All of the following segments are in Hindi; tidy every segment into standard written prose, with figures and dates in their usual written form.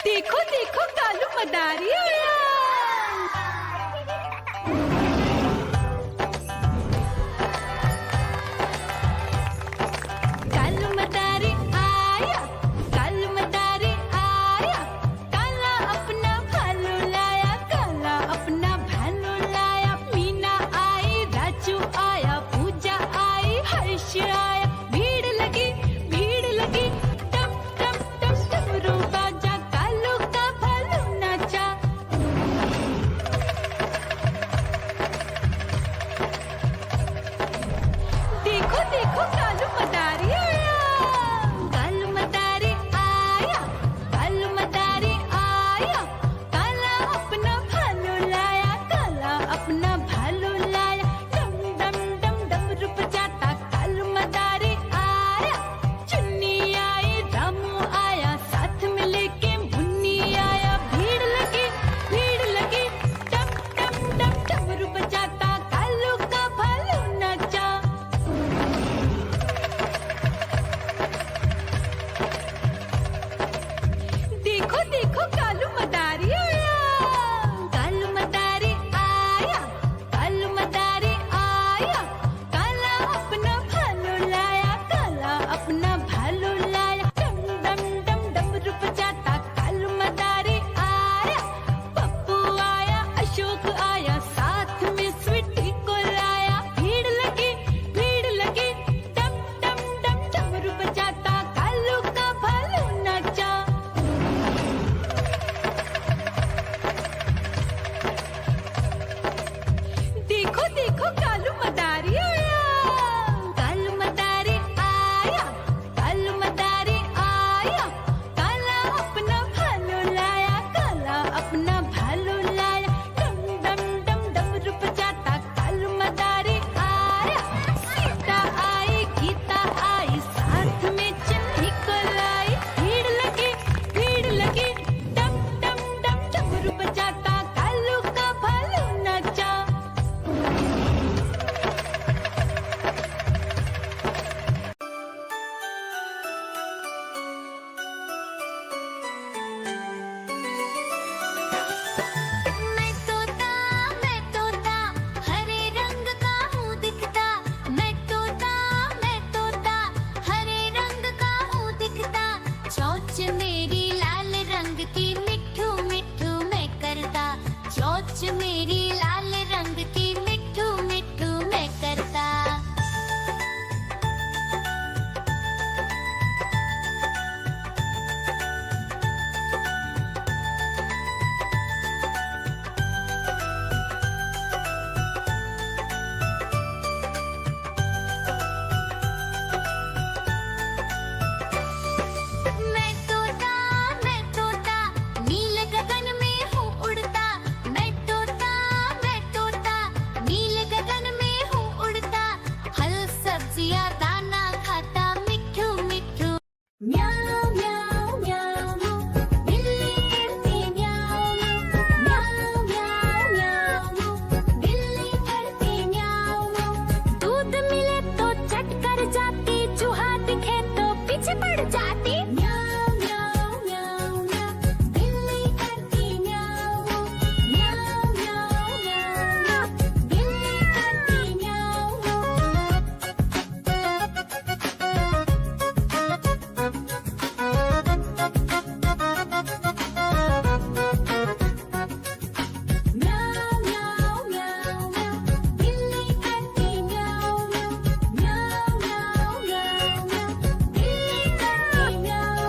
देखो देखो कालू मदारी आया। कालू मदारी आया, कालू मदारी आया, काला अपना भालू लाया, काला अपना भालू लाया। मीना आई, राजू आया, पूजा आई, हर्ष आया। भीड़ लगी टम टम टम डमरू बाजा, कालू का भालू नाचा। देखो देखो कालू मदारी आया, कालू मदारी आया, कालू मदारी आया, काला अपना भालू लाया, काला अपना भालू लाया। डम डम डम डमरू बजाता कालू मदारी आया। चुन्नी आई, रामू आया, साथ में लेके मुन्नी आया। भीड़ लगी टम टम टम डमरू बजाता कालू का भालू नाचा। देखो देखो कालू मदारी आया, कालू मदारी आया, कालू मदारी आया, काला अपना भालू लाया, काला अपना भालू लाया। डम डम डम डमरू बजाता कालू मदारी आया। पप्पू आया, अशोक आया, साथ में स्वीटी को लाया। भीड़ लगी टम टम टम डमरू बजाता कालू का भालू नाचा। देखो देखो कालू मदारी आया, कालू मदारी आया, कालू मदारी आया, काला अपना भालू लाया, काला अपना भालू लाया। डम डम डम डमरू बजाता कालू मदारी आया। सीता आई, गीता आई, साथ में चन्नी को लाई। भीड़ लगी टम टम डम डमरू बजाता कालू का भालू नाचा। मैं तोता हरे रंग का हूँ दिखता। मैं तोता हरे रंग का हूँ दिखता। चोंच मेरी लाल रंग की मिठू मिठू मैं करता। चोंच मेरी लाल रंग की मिठू मिठू मैं करता। मैं तोता नील गगन में हूँ उड़ता। मैं तोता नील गगन में हूँ उड़ता। फल सब्जियाँ दाना खाता मिठू मिठू। म्याऊ म्याऊ म्याऊ, बिल्ली करती म्याऊ म्याऊ म्याऊ म्याऊ, बिल्ली करती म्याऊ। दूध मिले तो चट कर जाती, चूहा दिखे तो पीछे पड़ जाती। म्याऊ म्याऊ म्याऊ म्याऊ, बिल्ली करती म्याऊ म्याऊ म्याऊ म्याऊ, बिल्ली करती म्याऊ। म्याऊ म्याऊ म्याऊ म्याऊ, बिल्ली करती म्याऊ म्याऊ म्याऊ म्याऊ म्याऊ, बिल्ली करती म्याऊ।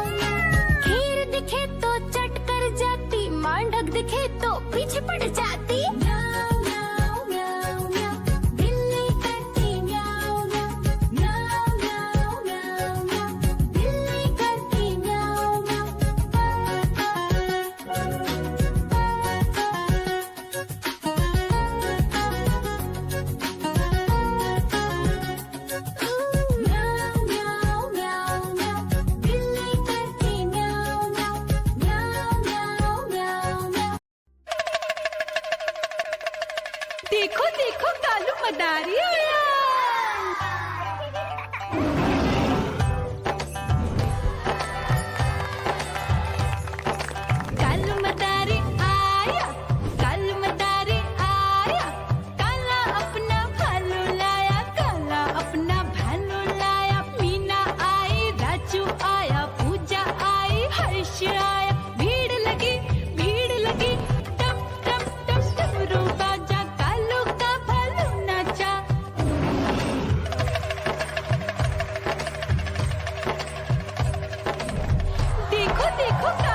खीर दिखे तो चट कर जाती, मांडक दिखे तो पीछे पड़ जाती। म्याऊ म्याऊ म्याऊ म्याऊ, बिल्ली करती म्याऊ म्याऊ म्याऊ म्याऊ म्याऊ म्याऊ, बिल्ली करती म्याऊ म्याऊ म्याऊ म्याऊ म्याऊ, बिल्ली करती म्याऊ म्याऊ म्याऊ म्याऊ म्याऊ म्याऊ। देखो देखो कालू मदारी आया। देखो